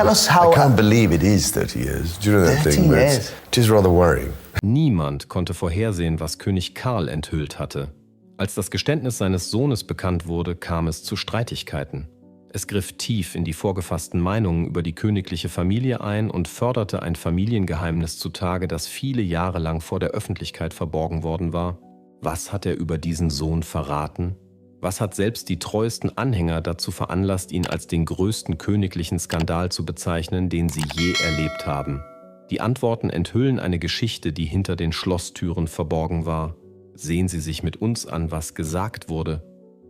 Tell us I how... can't believe it is 30 years. Do you know that 30 thing? years. It is rather worrying. Niemand konnte vorhersehen, was König Karl enthüllt hatte. Als das Geständnis seines Sohnes bekannt wurde, kam es zu Streitigkeiten. Es griff tief in die vorgefassten Meinungen über die königliche Familie ein und förderte ein Familiengeheimnis zutage, das viele Jahre lang vor der Öffentlichkeit verborgen worden war. Was hat er über diesen Sohn verraten? Was hat selbst die treuesten Anhänger dazu veranlasst, ihn als den größten königlichen Skandal zu bezeichnen, den sie je erlebt haben? Die Antworten enthüllen eine Geschichte, die hinter den Schlosstüren verborgen war. Sehen Sie sich mit uns an, was gesagt wurde,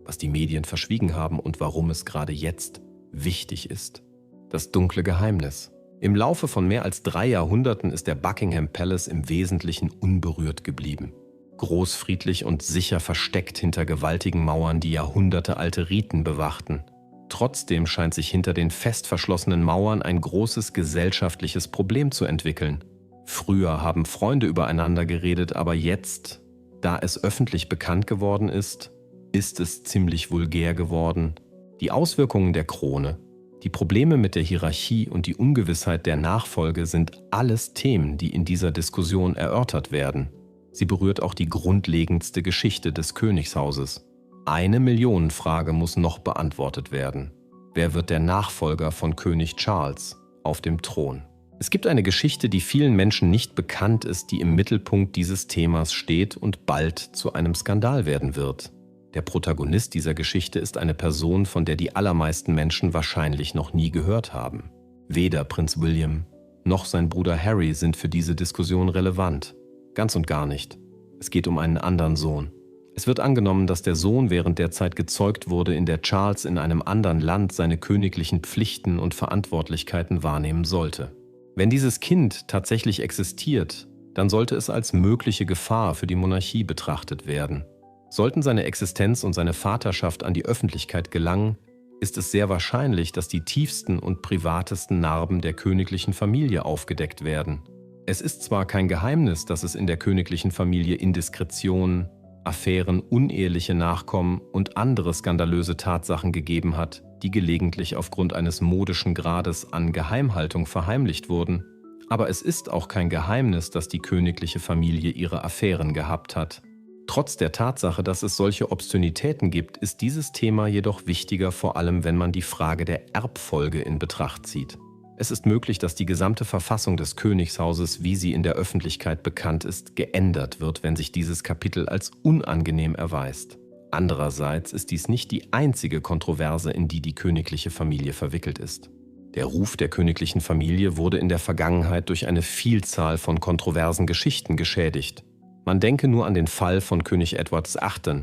was die Medien verschwiegen haben und warum es gerade jetzt wichtig ist. Das dunkle Geheimnis. Im Laufe von mehr als 3 Jahrhunderten ist der Buckingham Palace im Wesentlichen unberührt geblieben. Großfriedlich und sicher versteckt hinter gewaltigen Mauern, die jahrhundertealte Riten bewachten. Trotzdem scheint sich hinter den fest verschlossenen Mauern ein großes gesellschaftliches Problem zu entwickeln. Früher haben Freunde übereinander geredet, aber jetzt, da es öffentlich bekannt geworden ist es ziemlich vulgär geworden. Die Auswirkungen der Krone, die Probleme mit der Hierarchie und die Ungewissheit der Nachfolge sind alles Themen, die in dieser Diskussion erörtert werden. Sie berührt auch die grundlegendste Geschichte des Königshauses. Eine Millionenfrage muss noch beantwortet werden. Wer wird der Nachfolger von König Charles auf dem Thron? Es gibt eine Geschichte, die vielen Menschen nicht bekannt ist, die im Mittelpunkt dieses Themas steht und bald zu einem Skandal werden wird. Der Protagonist dieser Geschichte ist eine Person, von der die allermeisten Menschen wahrscheinlich noch nie gehört haben. Weder Prinz William noch sein Bruder Harry sind für diese Diskussion relevant. Ganz und gar nicht. Es geht um einen anderen Sohn. Es wird angenommen, dass der Sohn während der Zeit gezeugt wurde, in der Charles in einem anderen Land seine königlichen Pflichten und Verantwortlichkeiten wahrnehmen sollte. Wenn dieses Kind tatsächlich existiert, dann sollte es als mögliche Gefahr für die Monarchie betrachtet werden. Sollten seine Existenz und seine Vaterschaft an die Öffentlichkeit gelangen, ist es sehr wahrscheinlich, dass die tiefsten und privatesten Narben der königlichen Familie aufgedeckt werden. Es ist zwar kein Geheimnis, dass es in der königlichen Familie Indiskretionen, Affären, uneheliche Nachkommen und andere skandalöse Tatsachen gegeben hat, die gelegentlich aufgrund eines modischen Grades an Geheimhaltung verheimlicht wurden. Aber es ist auch kein Geheimnis, dass die königliche Familie ihre Affären gehabt hat. Trotz der Tatsache, dass es solche Obszönitäten gibt, ist dieses Thema jedoch wichtiger, vor allem wenn man die Frage der Erbfolge in Betracht zieht. Es ist möglich, dass die gesamte Verfassung des Königshauses, wie sie in der Öffentlichkeit bekannt ist, geändert wird, wenn sich dieses Kapitel als unangenehm erweist. Andererseits ist dies nicht die einzige Kontroverse, in die die königliche Familie verwickelt ist. Der Ruf der königlichen Familie wurde in der Vergangenheit durch eine Vielzahl von kontroversen Geschichten geschädigt. Man denke nur an den Fall von König Edward VIII.,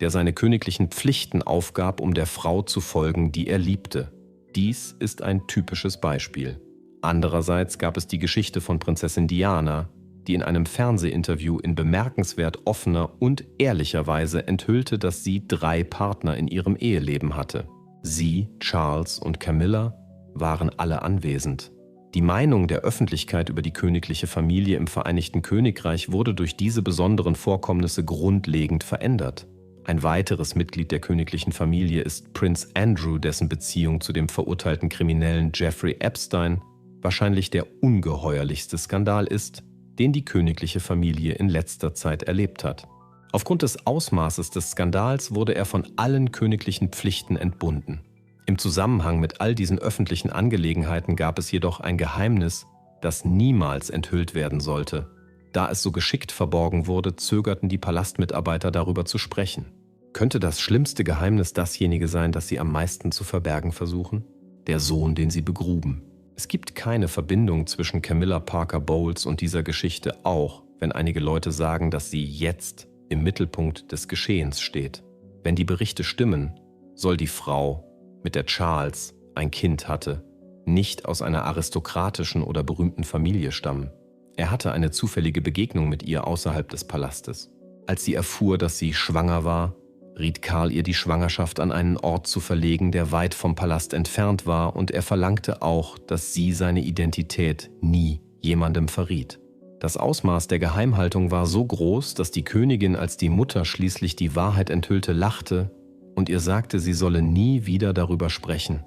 der seine königlichen Pflichten aufgab, um der Frau zu folgen, die er liebte. Dies ist ein typisches Beispiel. Andererseits gab es die Geschichte von Prinzessin Diana, die in einem Fernsehinterview in bemerkenswert offener und ehrlicher Weise enthüllte, dass sie 3 Partner in ihrem Eheleben hatte. Sie, Charles und Camilla waren alle anwesend. Die Meinung der Öffentlichkeit über die königliche Familie im Vereinigten Königreich wurde durch diese besonderen Vorkommnisse grundlegend verändert. Ein weiteres Mitglied der königlichen Familie ist Prinz Andrew, dessen Beziehung zu dem verurteilten Kriminellen Jeffrey Epstein wahrscheinlich der ungeheuerlichste Skandal ist, den die königliche Familie in letzter Zeit erlebt hat. Aufgrund des Ausmaßes des Skandals wurde er von allen königlichen Pflichten entbunden. Im Zusammenhang mit all diesen öffentlichen Angelegenheiten gab es jedoch ein Geheimnis, das niemals enthüllt werden sollte. Da es so geschickt verborgen wurde, zögerten die Palastmitarbeiter darüber zu sprechen. Könnte das schlimmste Geheimnis dasjenige sein, das sie am meisten zu verbergen versuchen? Der Sohn, den sie begruben. Es gibt keine Verbindung zwischen Camilla Parker Bowles und dieser Geschichte, auch wenn einige Leute sagen, dass sie jetzt im Mittelpunkt des Geschehens steht. Wenn die Berichte stimmen, soll die Frau, mit der Charles ein Kind hatte, nicht aus einer aristokratischen oder berühmten Familie stammen. Er hatte eine zufällige Begegnung mit ihr außerhalb des Palastes. Als sie erfuhr, dass sie schwanger war, riet Karl ihr, die Schwangerschaft an einen Ort zu verlegen, der weit vom Palast entfernt war, und er verlangte auch, dass sie seine Identität nie jemandem verriet. Das Ausmaß der Geheimhaltung war so groß, dass die Königin, als die Mutter schließlich die Wahrheit enthüllte, lachte und ihr sagte, sie solle nie wieder darüber sprechen.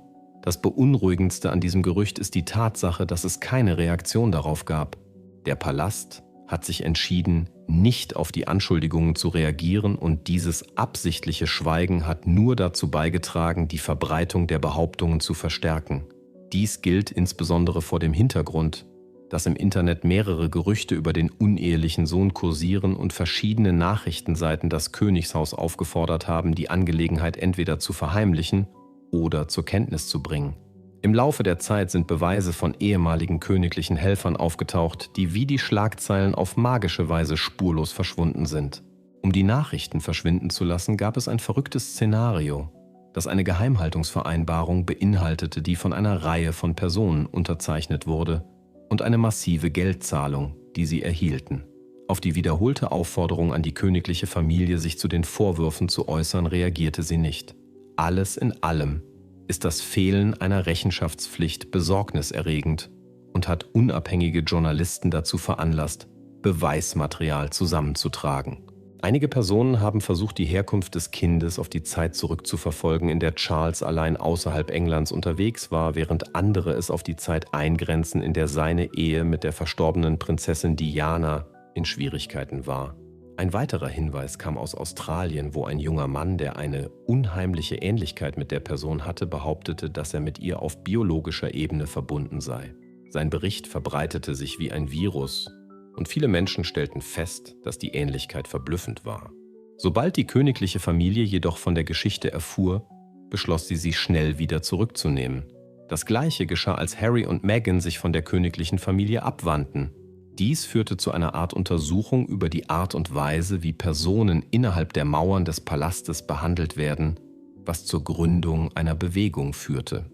Das Beunruhigendste an diesem Gerücht ist die Tatsache, dass es keine Reaktion darauf gab. Der Palast hat sich entschieden, nicht auf die Anschuldigungen zu reagieren, und dieses absichtliche Schweigen hat nur dazu beigetragen, die Verbreitung der Behauptungen zu verstärken. Dies gilt insbesondere vor dem Hintergrund, dass im Internet mehrere Gerüchte über den unehelichen Sohn kursieren und verschiedene Nachrichtenseiten das Königshaus aufgefordert haben, die Angelegenheit entweder zu verheimlichen oder zur Kenntnis zu bringen. Im Laufe der Zeit sind Beweise von ehemaligen königlichen Helfern aufgetaucht, die wie die Schlagzeilen auf magische Weise spurlos verschwunden sind. Um die Nachrichten verschwinden zu lassen, gab es ein verrücktes Szenario, das eine Geheimhaltungsvereinbarung beinhaltete, die von einer Reihe von Personen unterzeichnet wurde, und eine massive Geldzahlung, die sie erhielten. Auf die wiederholte Aufforderung an die königliche Familie, sich zu den Vorwürfen zu äußern, reagierte sie nicht. Alles in allem ist das Fehlen einer Rechenschaftspflicht besorgniserregend und hat unabhängige Journalisten dazu veranlasst, Beweismaterial zusammenzutragen. Einige Personen haben versucht, die Herkunft des Kindes auf die Zeit zurückzuverfolgen, in der Charles allein außerhalb Englands unterwegs war, während andere es auf die Zeit eingrenzen, in der seine Ehe mit der verstorbenen Prinzessin Diana in Schwierigkeiten war. Ein weiterer Hinweis kam aus Australien, wo ein junger Mann, der eine unheimliche Ähnlichkeit mit der Person hatte, behauptete, dass er mit ihr auf biologischer Ebene verbunden sei. Sein Bericht verbreitete sich wie ein Virus, und viele Menschen stellten fest, dass die Ähnlichkeit verblüffend war. Sobald die königliche Familie jedoch von der Geschichte erfuhr, beschloss sie schnell wieder zurückzunehmen. Das Gleiche geschah, als Harry und Meghan sich von der königlichen Familie abwandten. Dies führte zu einer Art Untersuchung über die Art und Weise, wie Personen innerhalb der Mauern des Palastes behandelt werden, was zur Gründung einer Bewegung führte.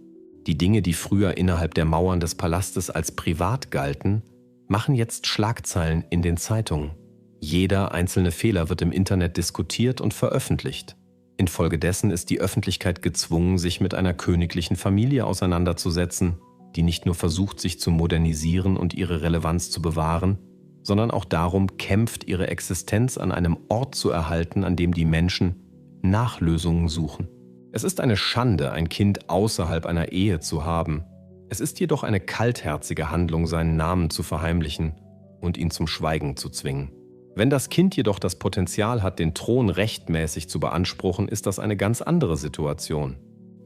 Die Dinge, die früher innerhalb der Mauern des Palastes als privat galten, machen jetzt Schlagzeilen in den Zeitungen. Jeder einzelne Fehler wird im Internet diskutiert und veröffentlicht. Infolgedessen ist die Öffentlichkeit gezwungen, sich mit einer königlichen Familie auseinanderzusetzen, die nicht nur versucht, sich zu modernisieren und ihre Relevanz zu bewahren, sondern auch darum kämpft, ihre Existenz an einem Ort zu erhalten, an dem die Menschen nach Lösungen suchen. Es ist eine Schande, ein Kind außerhalb einer Ehe zu haben. Es ist jedoch eine kaltherzige Handlung, seinen Namen zu verheimlichen und ihn zum Schweigen zu zwingen. Wenn das Kind jedoch das Potenzial hat, den Thron rechtmäßig zu beanspruchen, ist das eine ganz andere Situation.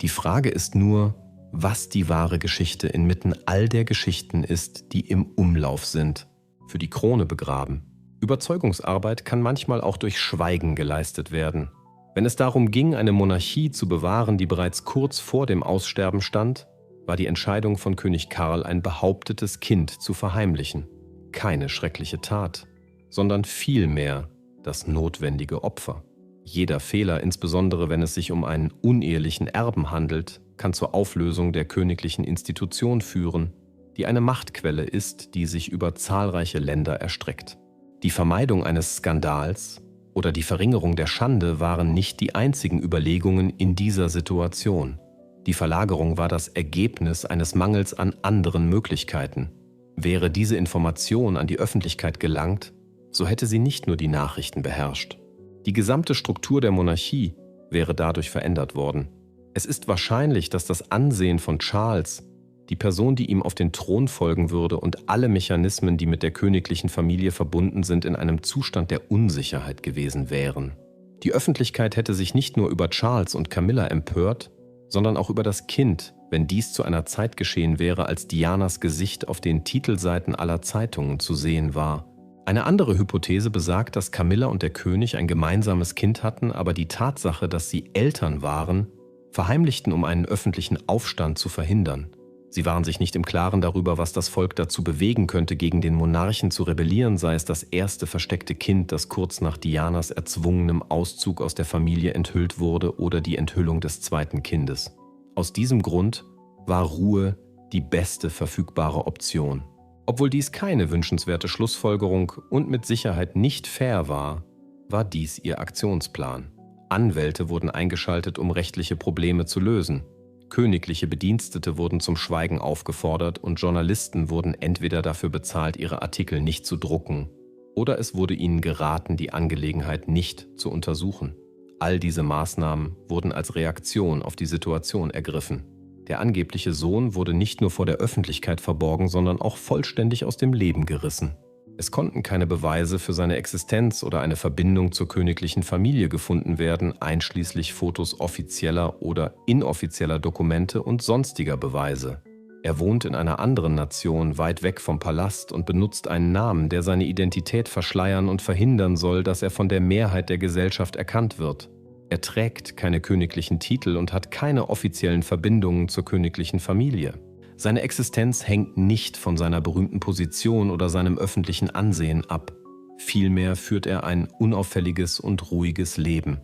Die Frage ist nur, was die wahre Geschichte inmitten all der Geschichten ist, die im Umlauf sind, für die Krone begraben. Überzeugungsarbeit kann manchmal auch durch Schweigen geleistet werden. Wenn es darum ging, eine Monarchie zu bewahren, die bereits kurz vor dem Aussterben stand, war die Entscheidung von König Karl, ein behauptetes Kind zu verheimlichen. Keine schreckliche Tat, sondern vielmehr das notwendige Opfer. Jeder Fehler, insbesondere wenn es sich um einen unehelichen Erben handelt, kann zur Auflösung der königlichen Institution führen, die eine Machtquelle ist, die sich über zahlreiche Länder erstreckt. Die Vermeidung eines Skandals oder die Verringerung der Schande waren nicht die einzigen Überlegungen in dieser Situation. Die Verlagerung war das Ergebnis eines Mangels an anderen Möglichkeiten. Wäre diese Information an die Öffentlichkeit gelangt, so hätte sie nicht nur die Nachrichten beherrscht. Die gesamte Struktur der Monarchie wäre dadurch verändert worden. Es ist wahrscheinlich, dass das Ansehen von Charles, die Person, die ihm auf den Thron folgen würde, und alle Mechanismen, die mit der königlichen Familie verbunden sind, in einem Zustand der Unsicherheit gewesen wären. Die Öffentlichkeit hätte sich nicht nur über Charles und Camilla empört, sondern auch über das Kind, wenn dies zu einer Zeit geschehen wäre, als Dianas Gesicht auf den Titelseiten aller Zeitungen zu sehen war. Eine andere Hypothese besagt, dass Camilla und der König ein gemeinsames Kind hatten, aber die Tatsache, dass sie Eltern waren, verheimlichten, um einen öffentlichen Aufstand zu verhindern. Sie waren sich nicht im Klaren darüber, was das Volk dazu bewegen könnte, gegen den Monarchen zu rebellieren, sei es das erste versteckte Kind, das kurz nach Dianas erzwungenem Auszug aus der Familie enthüllt wurde, oder die Enthüllung des zweiten Kindes. Aus diesem Grund war Ruhe die beste verfügbare Option. Obwohl dies keine wünschenswerte Schlussfolgerung und mit Sicherheit nicht fair war, war dies ihr Aktionsplan. Anwälte wurden eingeschaltet, um rechtliche Probleme zu lösen. Königliche Bedienstete wurden zum Schweigen aufgefordert und Journalisten wurden entweder dafür bezahlt, ihre Artikel nicht zu drucken, oder es wurde ihnen geraten, die Angelegenheit nicht zu untersuchen. All diese Maßnahmen wurden als Reaktion auf die Situation ergriffen. Der angebliche Sohn wurde nicht nur vor der Öffentlichkeit verborgen, sondern auch vollständig aus dem Leben gerissen. Es konnten keine Beweise für seine Existenz oder eine Verbindung zur königlichen Familie gefunden werden, einschließlich Fotos offizieller oder inoffizieller Dokumente und sonstiger Beweise. Er wohnt in einer anderen Nation, weit weg vom Palast und benutzt einen Namen, der seine Identität verschleiern und verhindern soll, dass er von der Mehrheit der Gesellschaft erkannt wird. Er trägt keine königlichen Titel und hat keine offiziellen Verbindungen zur königlichen Familie. Seine Existenz hängt nicht von seiner berühmten Position oder seinem öffentlichen Ansehen ab. Vielmehr führt er ein unauffälliges und ruhiges Leben.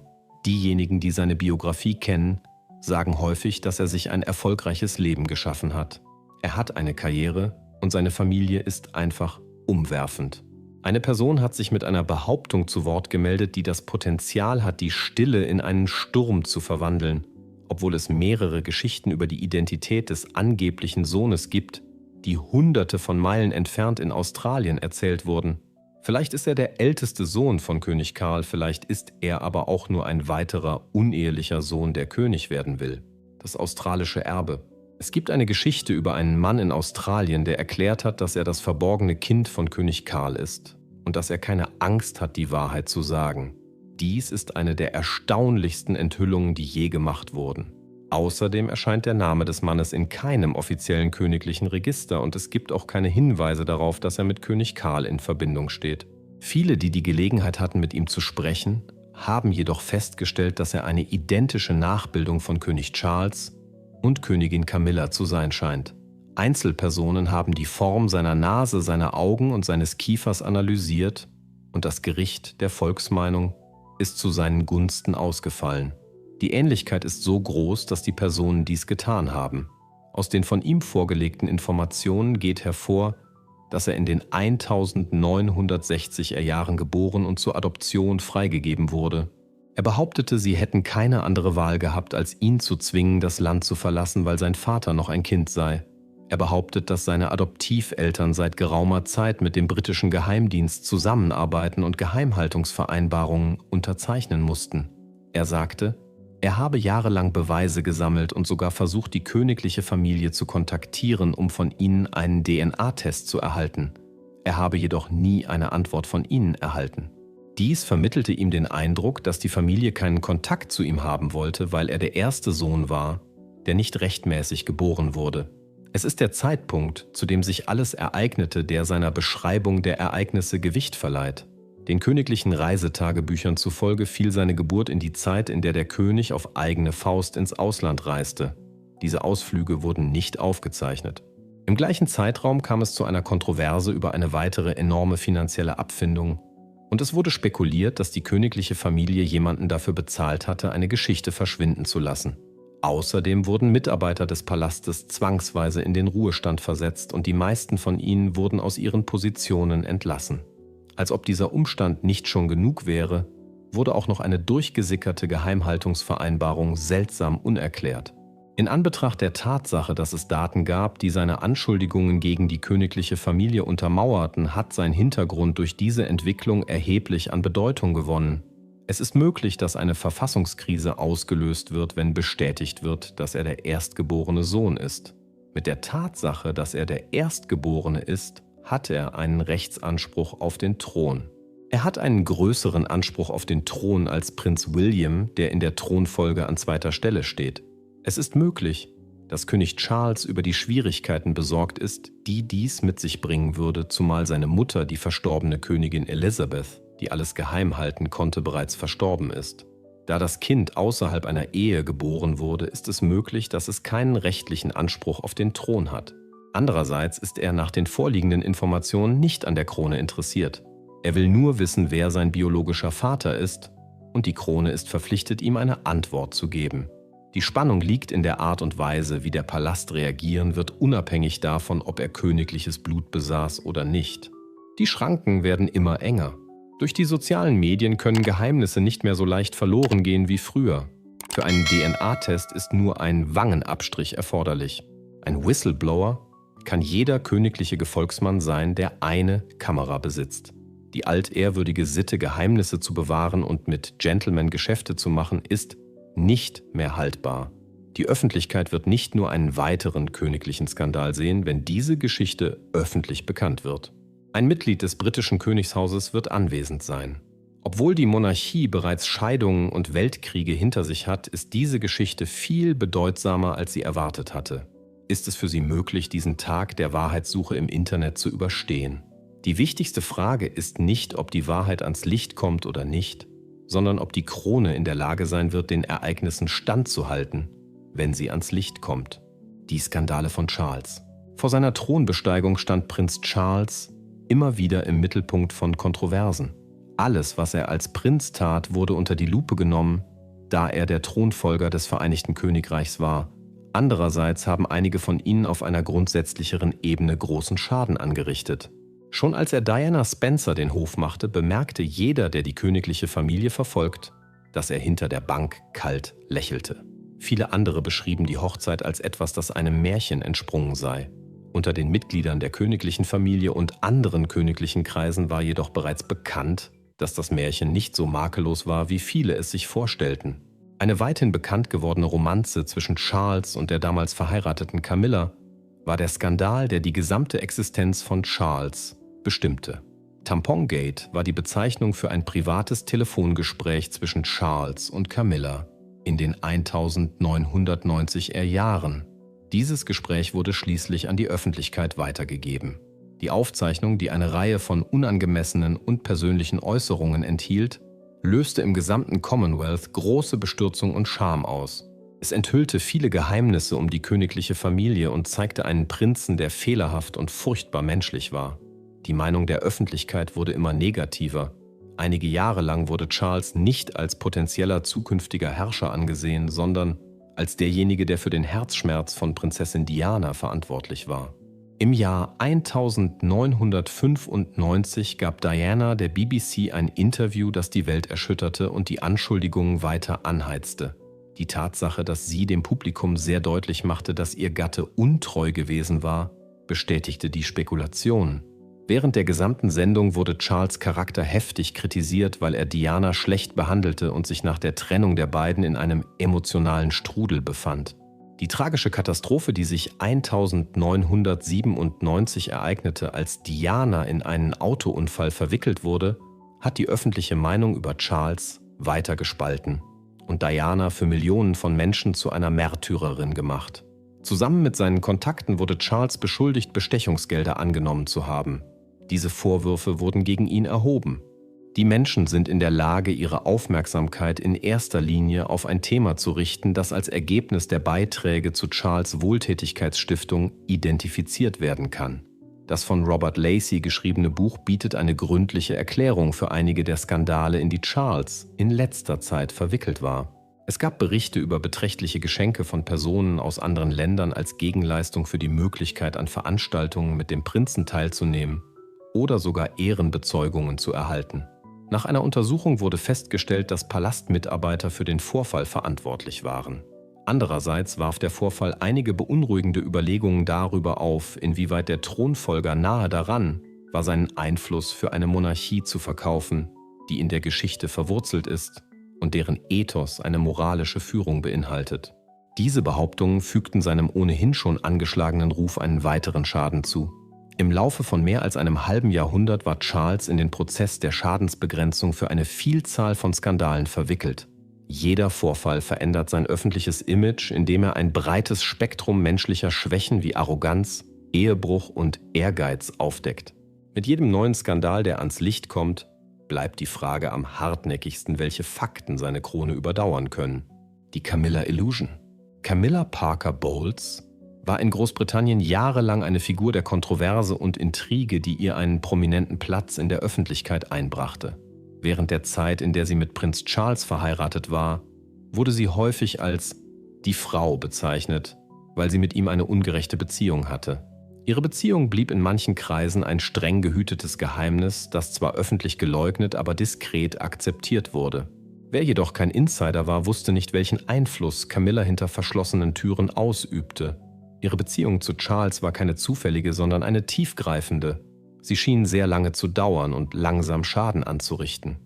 Diejenigen, die seine Biografie kennen, sagen häufig, dass er sich ein erfolgreiches Leben geschaffen hat. Er hat eine Karriere und seine Familie ist einfach umwerfend. Eine Person hat sich mit einer Behauptung zu Wort gemeldet, die das Potenzial hat, die Stille in einen Sturm zu verwandeln, obwohl es mehrere Geschichten über die Identität des angeblichen Sohnes gibt, die Hunderte von Meilen entfernt in Australien erzählt wurden. Vielleicht ist er der älteste Sohn von König Karl, vielleicht ist er aber auch nur ein weiterer unehelicher Sohn, der König werden will. Das australische Erbe. Es gibt eine Geschichte über einen Mann in Australien, der erklärt hat, dass er das verborgene Kind von König Karl ist und dass er keine Angst hat, die Wahrheit zu sagen. Dies ist eine der erstaunlichsten Enthüllungen, die je gemacht wurden. Außerdem erscheint der Name des Mannes in keinem offiziellen königlichen Register und es gibt auch keine Hinweise darauf, dass er mit König Karl in Verbindung steht. Viele, die die Gelegenheit hatten, mit ihm zu sprechen, haben jedoch festgestellt, dass er eine identische Nachbildung von König Charles und Königin Camilla zu sein scheint. Einzelpersonen haben die Form seiner Nase, seiner Augen und seines Kiefers analysiert und das Gericht der Volksmeinung ist zu seinen Gunsten ausgefallen. Die Ähnlichkeit ist so groß, dass die Personen dies getan haben. Aus den von ihm vorgelegten Informationen geht hervor, dass er in den 1960er Jahren geboren und zur Adoption freigegeben wurde. Er behauptete, sie hätten keine andere Wahl gehabt, als ihn zu zwingen, das Land zu verlassen, weil sein Vater noch ein Kind sei. Er behauptet, dass seine Adoptiveltern seit geraumer Zeit mit dem britischen Geheimdienst zusammenarbeiten und Geheimhaltungsvereinbarungen unterzeichnen mussten. Er sagte, er habe jahrelang Beweise gesammelt und sogar versucht, die königliche Familie zu kontaktieren, um von ihnen einen DNA-Test zu erhalten. Er habe jedoch nie eine Antwort von ihnen erhalten. Dies vermittelte ihm den Eindruck, dass die Familie keinen Kontakt zu ihm haben wollte, weil er der erste Sohn war, der nicht rechtmäßig geboren wurde. Es ist der Zeitpunkt, zu dem sich alles ereignete, der seiner Beschreibung der Ereignisse Gewicht verleiht. Den königlichen Reisetagebüchern zufolge fiel seine Geburt in die Zeit, in der der König auf eigene Faust ins Ausland reiste. Diese Ausflüge wurden nicht aufgezeichnet. Im gleichen Zeitraum kam es zu einer Kontroverse über eine weitere enorme finanzielle Abfindung und es wurde spekuliert, dass die königliche Familie jemanden dafür bezahlt hatte, eine Geschichte verschwinden zu lassen. Außerdem wurden Mitarbeiter des Palastes zwangsweise in den Ruhestand versetzt und die meisten von ihnen wurden aus ihren Positionen entlassen. Als ob dieser Umstand nicht schon genug wäre, wurde auch noch eine durchgesickerte Geheimhaltungsvereinbarung seltsam unerklärt. In Anbetracht der Tatsache, dass es Daten gab, die seine Anschuldigungen gegen die königliche Familie untermauerten, hat sein Hintergrund durch diese Entwicklung erheblich an Bedeutung gewonnen. Es ist möglich, dass eine Verfassungskrise ausgelöst wird, wenn bestätigt wird, dass er der erstgeborene Sohn ist. Mit der Tatsache, dass er der Erstgeborene ist, hat er einen Rechtsanspruch auf den Thron. Er hat einen größeren Anspruch auf den Thron als Prinz William, der in der Thronfolge an zweiter Stelle steht. Es ist möglich, dass König Charles über die Schwierigkeiten besorgt ist, die dies mit sich bringen würde, zumal seine Mutter, die verstorbene Königin Elizabeth, die alles geheim halten konnte, bereits verstorben ist. Da das Kind außerhalb einer Ehe geboren wurde, ist es möglich, dass es keinen rechtlichen Anspruch auf den Thron hat. Andererseits ist er nach den vorliegenden Informationen nicht an der Krone interessiert. Er will nur wissen, wer sein biologischer Vater ist, und die Krone ist verpflichtet, ihm eine Antwort zu geben. Die Spannung liegt in der Art und Weise, wie der Palast reagieren wird, unabhängig davon, ob er königliches Blut besaß oder nicht. Die Schranken werden immer enger. Durch die sozialen Medien können Geheimnisse nicht mehr so leicht verloren gehen wie früher. Für einen DNA-Test ist nur ein Wangenabstrich erforderlich. Ein Whistleblower kann jeder königliche Gefolgsmann sein, der eine Kamera besitzt. Die altehrwürdige Sitte, Geheimnisse zu bewahren und mit Gentlemen Geschäfte zu machen, ist nicht mehr haltbar. Die Öffentlichkeit wird nicht nur einen weiteren königlichen Skandal sehen, wenn diese Geschichte öffentlich bekannt wird. Ein Mitglied des britischen Königshauses wird anwesend sein. Obwohl die Monarchie bereits Scheidungen und Weltkriege hinter sich hat, ist diese Geschichte viel bedeutsamer, als sie erwartet hatte. Ist es für sie möglich, diesen Tag der Wahrheitssuche im Internet zu überstehen? Die wichtigste Frage ist nicht, ob die Wahrheit ans Licht kommt oder nicht, sondern ob die Krone in der Lage sein wird, den Ereignissen standzuhalten, wenn sie ans Licht kommt. Die Skandale von Charles. Vor seiner Thronbesteigung stand Prinz Charles immer wieder im Mittelpunkt von Kontroversen. Alles, was er als Prinz tat, wurde unter die Lupe genommen, da er der Thronfolger des Vereinigten Königreichs war. Andererseits haben einige von ihnen auf einer grundsätzlicheren Ebene großen Schaden angerichtet. Schon als er Diana Spencer den Hof machte, bemerkte jeder, der die königliche Familie verfolgt, dass er hinter der Bank kalt lächelte. Viele andere beschrieben die Hochzeit als etwas, das einem Märchen entsprungen sei. Unter den Mitgliedern der königlichen Familie und anderen königlichen Kreisen war jedoch bereits bekannt, dass das Märchen nicht so makellos war, wie viele es sich vorstellten. Eine weithin bekannt gewordene Romanze zwischen Charles und der damals verheirateten Camilla war der Skandal, der die gesamte Existenz von Charles bestimmte. Tampongate war die Bezeichnung für ein privates Telefongespräch zwischen Charles und Camilla in den 1990er Jahren. Dieses Gespräch wurde schließlich an die Öffentlichkeit weitergegeben. Die Aufzeichnung, die eine Reihe von unangemessenen und persönlichen Äußerungen enthielt, löste im gesamten Commonwealth große Bestürzung und Scham aus. Es enthüllte viele Geheimnisse um die königliche Familie und zeigte einen Prinzen, der fehlerhaft und furchtbar menschlich war. Die Meinung der Öffentlichkeit wurde immer negativer. Einige Jahre lang wurde Charles nicht als potenzieller zukünftiger Herrscher angesehen, sondern als derjenige, der für den Herzschmerz von Prinzessin Diana verantwortlich war. Im Jahr 1995 gab Diana der BBC ein Interview, das die Welt erschütterte und die Anschuldigungen weiter anheizte. Die Tatsache, dass sie dem Publikum sehr deutlich machte, dass ihr Gatte untreu gewesen war, bestätigte die Spekulationen. Während der gesamten Sendung wurde Charles' Charakter heftig kritisiert, weil er Diana schlecht behandelte und sich nach der Trennung der beiden in einem emotionalen Strudel befand. Die tragische Katastrophe, die sich 1997 ereignete, als Diana in einen Autounfall verwickelt wurde, hat die öffentliche Meinung über Charles weiter gespalten und Diana für Millionen von Menschen zu einer Märtyrerin gemacht. Zusammen mit seinen Kontakten wurde Charles beschuldigt, Bestechungsgelder angenommen zu haben. Diese Vorwürfe wurden gegen ihn erhoben. Die Menschen sind in der Lage, ihre Aufmerksamkeit in erster Linie auf ein Thema zu richten, das als Ergebnis der Beiträge zu Charles' Wohltätigkeitsstiftung identifiziert werden kann. Das von Robert Lacey geschriebene Buch bietet eine gründliche Erklärung für einige der Skandale, in die Charles in letzter Zeit verwickelt war. Es gab Berichte über beträchtliche Geschenke von Personen aus anderen Ländern als Gegenleistung für die Möglichkeit, an Veranstaltungen mit dem Prinzen teilzunehmen oder sogar Ehrenbezeugungen zu erhalten. Nach einer Untersuchung wurde festgestellt, dass Palastmitarbeiter für den Vorfall verantwortlich waren. Andererseits warf der Vorfall einige beunruhigende Überlegungen darüber auf, inwieweit der Thronfolger nahe daran war, seinen Einfluss für eine Monarchie zu verkaufen, die in der Geschichte verwurzelt ist und deren Ethos eine moralische Führung beinhaltet. Diese Behauptungen fügten seinem ohnehin schon angeschlagenen Ruf einen weiteren Schaden zu. Im Laufe von mehr als einem halben Jahrhundert war Charles in den Prozess der Schadensbegrenzung für eine Vielzahl von Skandalen verwickelt. Jeder Vorfall verändert sein öffentliches Image, indem er ein breites Spektrum menschlicher Schwächen wie Arroganz, Ehebruch und Ehrgeiz aufdeckt. Mit jedem neuen Skandal, der ans Licht kommt, bleibt die Frage am hartnäckigsten, welche Fakten seine Krone überdauern können. Die Camilla Illusion. Camilla Parker Bowles war in Großbritannien jahrelang eine Figur der Kontroverse und Intrige, die ihr einen prominenten Platz in der Öffentlichkeit einbrachte. Während der Zeit, in der sie mit Prinz Charles verheiratet war, wurde sie häufig als die Frau bezeichnet, weil sie mit ihm eine ungerechte Beziehung hatte. Ihre Beziehung blieb in manchen Kreisen ein streng gehütetes Geheimnis, das zwar öffentlich geleugnet, aber diskret akzeptiert wurde. Wer jedoch kein Insider war, wusste nicht, welchen Einfluss Camilla hinter verschlossenen Türen ausübte. Ihre Beziehung zu Charles war keine zufällige, sondern eine tiefgreifende. Sie schien sehr lange zu dauern und langsam Schaden anzurichten.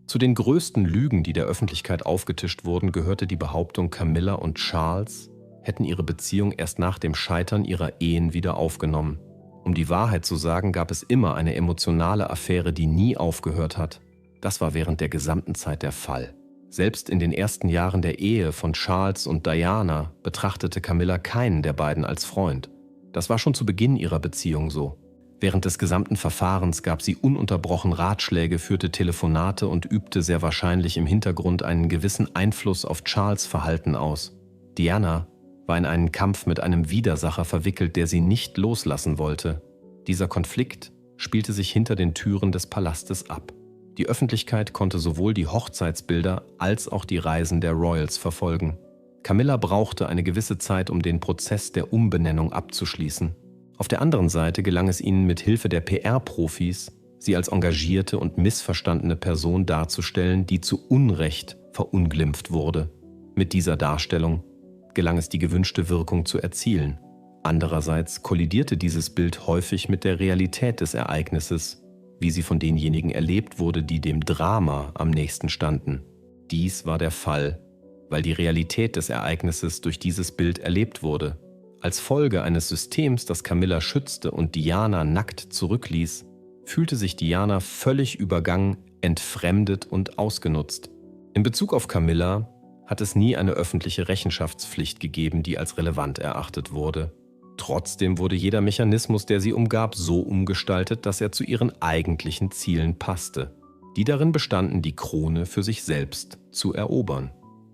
Zu den größten Lügen, die der Öffentlichkeit aufgetischt wurden, gehörte die Behauptung, Camilla und Charles hätten ihre Beziehung erst nach dem Scheitern ihrer Ehen wieder aufgenommen. Um die Wahrheit zu sagen, gab es immer eine emotionale Affäre, die nie aufgehört hat. Das war während der gesamten Zeit der Fall. Selbst in den ersten Jahren der Ehe von Charles und Diana betrachtete Camilla keinen der beiden als Freund. Das war schon zu Beginn ihrer Beziehung so. Während des gesamten Verfahrens gab sie ununterbrochen Ratschläge, führte Telefonate und übte sehr wahrscheinlich im Hintergrund einen gewissen Einfluss auf Charles' Verhalten aus. Diana war in einen Kampf mit einem Widersacher verwickelt, der sie nicht loslassen wollte. Dieser Konflikt spielte sich hinter den Türen des Palastes ab. Die Öffentlichkeit konnte sowohl die Hochzeitsbilder als auch die Reisen der Royals verfolgen. Camilla brauchte eine gewisse Zeit, um den Prozess der Umbenennung abzuschließen. Auf der anderen Seite gelang es ihnen mit Hilfe der PR-Profis, sie als engagierte und missverstandene Person darzustellen, die zu Unrecht verunglimpft wurde. Mit dieser Darstellung gelang es, die gewünschte Wirkung zu erzielen. Andererseits kollidierte dieses Bild häufig mit der Realität des Ereignisses, wie sie von denjenigen erlebt wurde, die dem Drama am nächsten standen. Dies war der Fall, weil die Realität des Ereignisses durch dieses Bild erlebt wurde. Als Folge eines Systems, das Camilla schützte und Diana nackt zurückließ, fühlte sich Diana völlig übergangen, entfremdet und ausgenutzt. In Bezug auf Camilla hat es nie eine öffentliche Rechenschaftspflicht gegeben, die als relevant erachtet wurde. Trotzdem wurde jeder Mechanismus, der sie umgab, so umgestaltet, dass er zu ihren eigentlichen Zielen passte, die darin bestanden, die Krone für sich selbst zu erobern.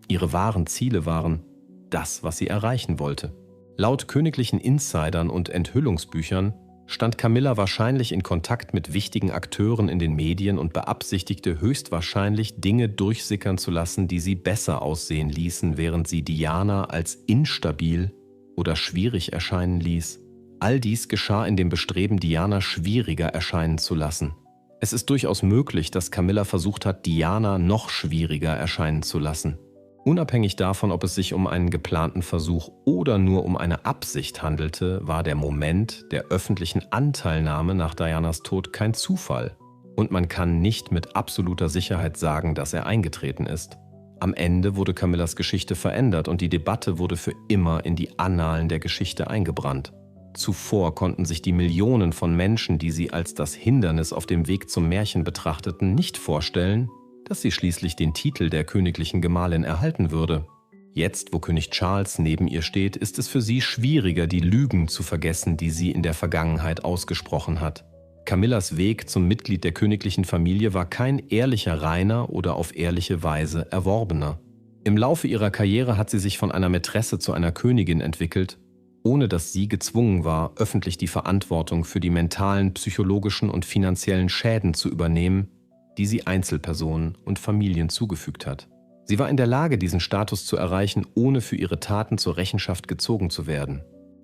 Ihre wahren Ziele waren das, was sie erreichen wollte. Laut königlichen Insidern und Enthüllungsbüchern stand Camilla wahrscheinlich in Kontakt mit wichtigen Akteuren in den Medien und beabsichtigte höchstwahrscheinlich, Dinge durchsickern zu lassen, die sie besser aussehen ließen, während sie Diana als instabil oder schwierig erscheinen ließ. All dies geschah in dem Bestreben, Diana schwieriger erscheinen zu lassen. Es ist durchaus möglich, dass Camilla versucht hat, Diana noch schwieriger erscheinen zu lassen. Unabhängig davon, ob es sich um einen geplanten Versuch oder nur um eine Absicht handelte, war der Moment der öffentlichen Anteilnahme nach Dianas Tod kein Zufall. Und man kann nicht mit absoluter Sicherheit sagen, dass er eingetreten ist. Am Ende wurde Camillas Geschichte verändert und die Debatte wurde für immer in die Annalen der Geschichte eingebrannt. Zuvor konnten sich die Millionen von Menschen, die sie als das Hindernis auf dem Weg zum Märchen betrachteten, nicht vorstellen, dass sie schließlich den Titel der königlichen Gemahlin erhalten würde. Jetzt, wo König Charles neben ihr steht, ist es für sie schwieriger, die Lügen zu vergessen, die sie in der Vergangenheit ausgesprochen hat. Camillas Weg zum Mitglied der königlichen Familie war kein ehrlicher reiner oder auf ehrliche Weise erworbener. Im Laufe ihrer Karriere hat sie sich von einer Mätresse zu einer Königin entwickelt, ohne dass sie gezwungen war, öffentlich die Verantwortung für die mentalen, psychologischen und finanziellen Schäden zu übernehmen, die sie Einzelpersonen und Familien zugefügt hat. Sie war in der Lage, diesen Status zu erreichen, ohne für ihre Taten zur Rechenschaft gezogen zu werden.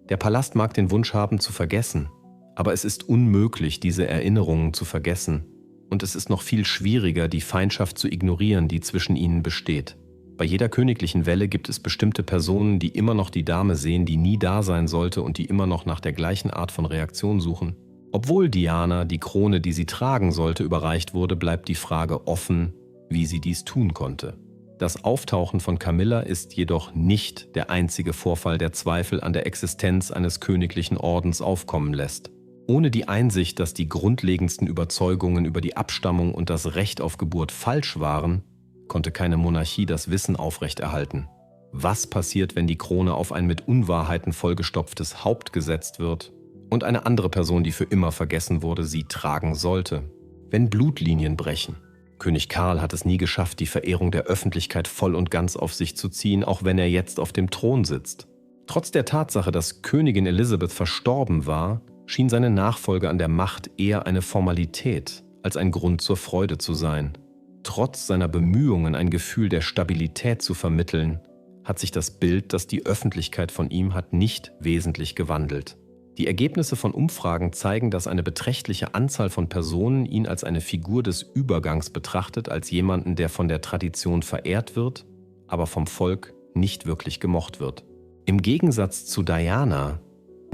Der Palast mag den Wunsch haben, zu vergessen, aber es ist unmöglich, diese Erinnerungen zu vergessen. Und es ist noch viel schwieriger, die Feindschaft zu ignorieren, die zwischen ihnen besteht. Bei jeder königlichen Welle gibt es bestimmte Personen, die immer noch die Dame sehen, die nie da sein sollte und die immer noch nach der gleichen Art von Reaktion suchen. Obwohl Diana die Krone, die sie tragen sollte, überreicht wurde, bleibt die Frage offen, wie sie dies tun konnte. Das Auftauchen von Camilla ist jedoch nicht der einzige Vorfall, der Zweifel an der Existenz eines königlichen Ordens aufkommen lässt. Ohne die Einsicht, dass die grundlegendsten Überzeugungen über die Abstammung und das Recht auf Geburt falsch waren, konnte keine Monarchie das Wissen aufrechterhalten. Was passiert, wenn die Krone auf ein mit Unwahrheiten vollgestopftes Haupt gesetzt wird und eine andere Person, die für immer vergessen wurde, sie tragen sollte? Wenn Blutlinien brechen. König Karl hat es nie geschafft, die Verehrung der Öffentlichkeit voll und ganz auf sich zu ziehen, auch wenn er jetzt auf dem Thron sitzt. Trotz der Tatsache, dass Königin Elizabeth verstorben war, schien seine Nachfolge an der Macht eher eine Formalität als ein Grund zur Freude zu sein. Trotz seiner Bemühungen, ein Gefühl der Stabilität zu vermitteln, hat sich das Bild, das die Öffentlichkeit von ihm hat, nicht wesentlich gewandelt. Die Ergebnisse von Umfragen zeigen, dass eine beträchtliche Anzahl von Personen ihn als eine Figur des Übergangs betrachtet, als jemanden, der von der Tradition verehrt wird, aber vom Volk nicht wirklich gemocht wird. Im Gegensatz zu Diana,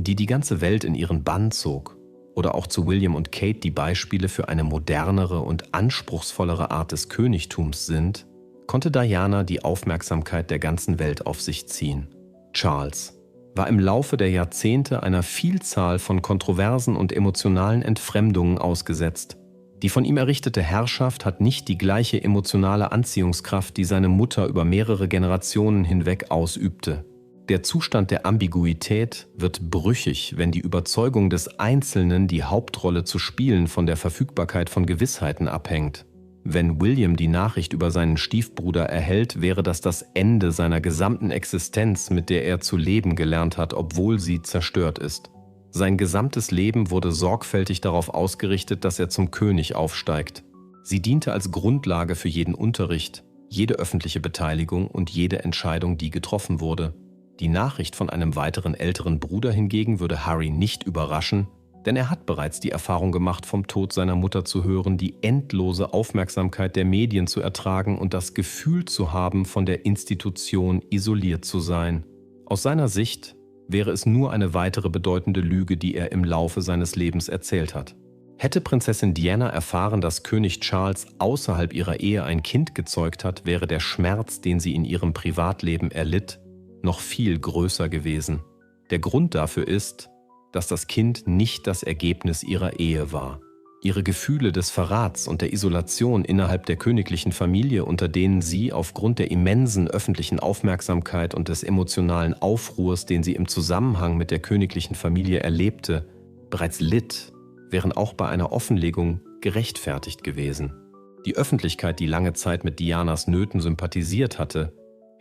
die die ganze Welt in ihren Bann zog, oder auch zu William und Kate, die Beispiele für eine modernere und anspruchsvollere Art des Königtums sind, konnte Diana die Aufmerksamkeit der ganzen Welt auf sich ziehen. Charles war im Laufe der Jahrzehnte einer Vielzahl von kontroversen und emotionalen Entfremdungen ausgesetzt. Die von ihm errichtete Herrschaft hat nicht die gleiche emotionale Anziehungskraft, die seine Mutter über mehrere Generationen hinweg ausübte. Der Zustand der Ambiguität wird brüchig, wenn die Überzeugung des Einzelnen, die Hauptrolle zu spielen, von der Verfügbarkeit von Gewissheiten abhängt. Wenn William die Nachricht über seinen Stiefbruder erhält, wäre das Ende seiner gesamten Existenz, mit der er zu leben gelernt hat, obwohl sie zerstört ist. Sein gesamtes Leben wurde sorgfältig darauf ausgerichtet, dass er zum König aufsteigt. Sie diente als Grundlage für jeden Unterricht, jede öffentliche Beteiligung und jede Entscheidung, die getroffen wurde. Die Nachricht von einem weiteren älteren Bruder hingegen würde Harry nicht überraschen, denn er hat bereits die Erfahrung gemacht, vom Tod seiner Mutter zu hören, die endlose Aufmerksamkeit der Medien zu ertragen und das Gefühl zu haben, von der Institution isoliert zu sein. Aus seiner Sicht wäre es nur eine weitere bedeutende Lüge, die er im Laufe seines Lebens erzählt hat. Hätte Prinzessin Diana erfahren, dass König Charles außerhalb ihrer Ehe ein Kind gezeugt hat, wäre der Schmerz, den sie in ihrem Privatleben erlitt, noch viel größer gewesen. Der Grund dafür ist, dass das Kind nicht das Ergebnis ihrer Ehe war. Ihre Gefühle des Verrats und der Isolation innerhalb der königlichen Familie, unter denen sie aufgrund der immensen öffentlichen Aufmerksamkeit und des emotionalen Aufruhrs, den sie im Zusammenhang mit der königlichen Familie erlebte, bereits litt, wären auch bei einer Offenlegung gerechtfertigt gewesen. Die Öffentlichkeit, die lange Zeit mit Dianas Nöten sympathisiert hatte,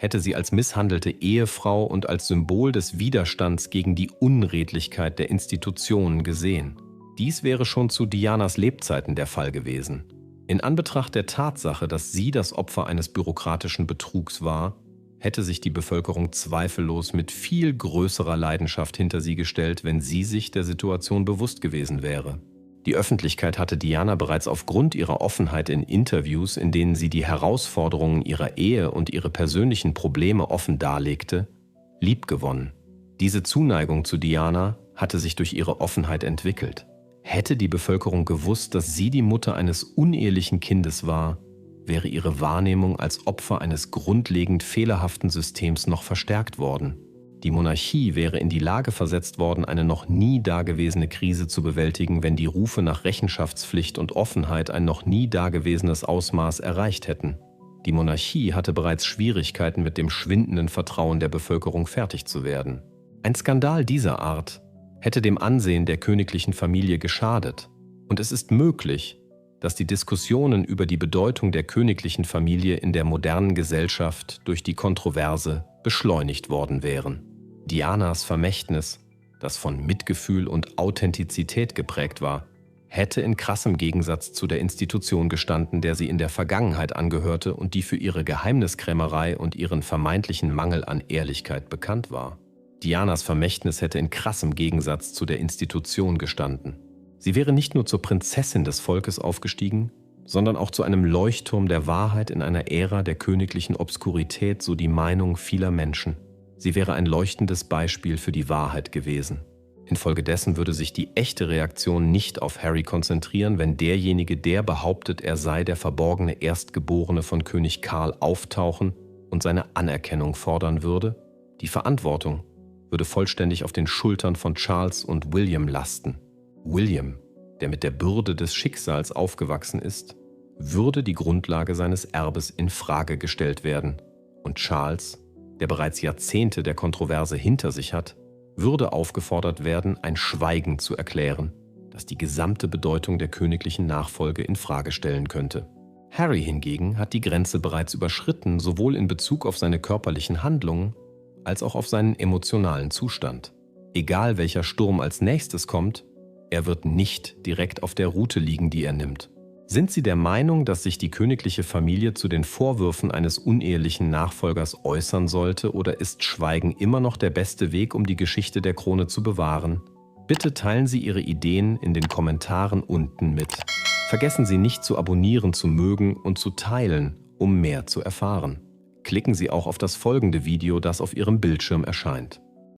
hätte sie als misshandelte Ehefrau und als Symbol des Widerstands gegen die Unredlichkeit der Institutionen gesehen. Dies wäre schon zu Dianas Lebzeiten der Fall gewesen. In Anbetracht der Tatsache, dass sie das Opfer eines bürokratischen Betrugs war, hätte sich die Bevölkerung zweifellos mit viel größerer Leidenschaft hinter sie gestellt, wenn sie sich der Situation bewusst gewesen wäre. Die Öffentlichkeit hatte Diana bereits aufgrund ihrer Offenheit in Interviews, in denen sie die Herausforderungen ihrer Ehe und ihre persönlichen Probleme offen darlegte, liebgewonnen. Diese Zuneigung zu Diana hatte sich durch ihre Offenheit entwickelt. Hätte die Bevölkerung gewusst, dass sie die Mutter eines unehelichen Kindes war, wäre ihre Wahrnehmung als Opfer eines grundlegend fehlerhaften Systems noch verstärkt worden. Die Monarchie wäre in die Lage versetzt worden, eine noch nie dagewesene Krise zu bewältigen, wenn die Rufe nach Rechenschaftspflicht und Offenheit ein noch nie dagewesenes Ausmaß erreicht hätten. Die Monarchie hatte bereits Schwierigkeiten, mit dem schwindenden Vertrauen der Bevölkerung fertig zu werden. Ein Skandal dieser Art hätte dem Ansehen der königlichen Familie geschadet, und es ist möglich, dass die Diskussionen über die Bedeutung der königlichen Familie in der modernen Gesellschaft durch die Kontroverse beschleunigt worden wären. Dianas Vermächtnis, das von Mitgefühl und Authentizität geprägt war, hätte in krassem Gegensatz zu der Institution gestanden, der sie in der Vergangenheit angehörte und die für ihre Geheimniskrämerei und ihren vermeintlichen Mangel an Ehrlichkeit bekannt war. Dianas Vermächtnis hätte in krassem Gegensatz zu der Institution gestanden. Sie wäre nicht nur zur Prinzessin des Volkes aufgestiegen, sondern auch zu einem Leuchtturm der Wahrheit in einer Ära der königlichen Obskurität, so die Meinung vieler Menschen. Sie wäre ein leuchtendes Beispiel für die Wahrheit gewesen. Infolgedessen würde sich die echte Reaktion nicht auf Harry konzentrieren, wenn derjenige, der behauptet, er sei der verborgene Erstgeborene von König Karl, auftauchen und seine Anerkennung fordern würde. Die Verantwortung würde vollständig auf den Schultern von Charles und William lasten. William, der mit der Bürde des Schicksals aufgewachsen ist, würde die Grundlage seines Erbes in Frage gestellt werden. Und Charles, der bereits Jahrzehnte der Kontroverse hinter sich hat, würde aufgefordert werden, ein Schweigen zu erklären, das die gesamte Bedeutung der königlichen Nachfolge in Frage stellen könnte. Harry hingegen hat die Grenze bereits überschritten, sowohl in Bezug auf seine körperlichen Handlungen als auch auf seinen emotionalen Zustand. Egal welcher Sturm als nächstes kommt, er wird nicht direkt auf der Route liegen, die er nimmt. Sind Sie der Meinung, dass sich die königliche Familie zu den Vorwürfen eines unehelichen Nachfolgers äußern sollte, oder ist Schweigen immer noch der beste Weg, um die Geschichte der Krone zu bewahren? Bitte teilen Sie Ihre Ideen in den Kommentaren unten mit. Vergessen Sie nicht zu abonnieren, zu mögen und zu teilen, um mehr zu erfahren. Klicken Sie auch auf das folgende Video, das auf Ihrem Bildschirm erscheint.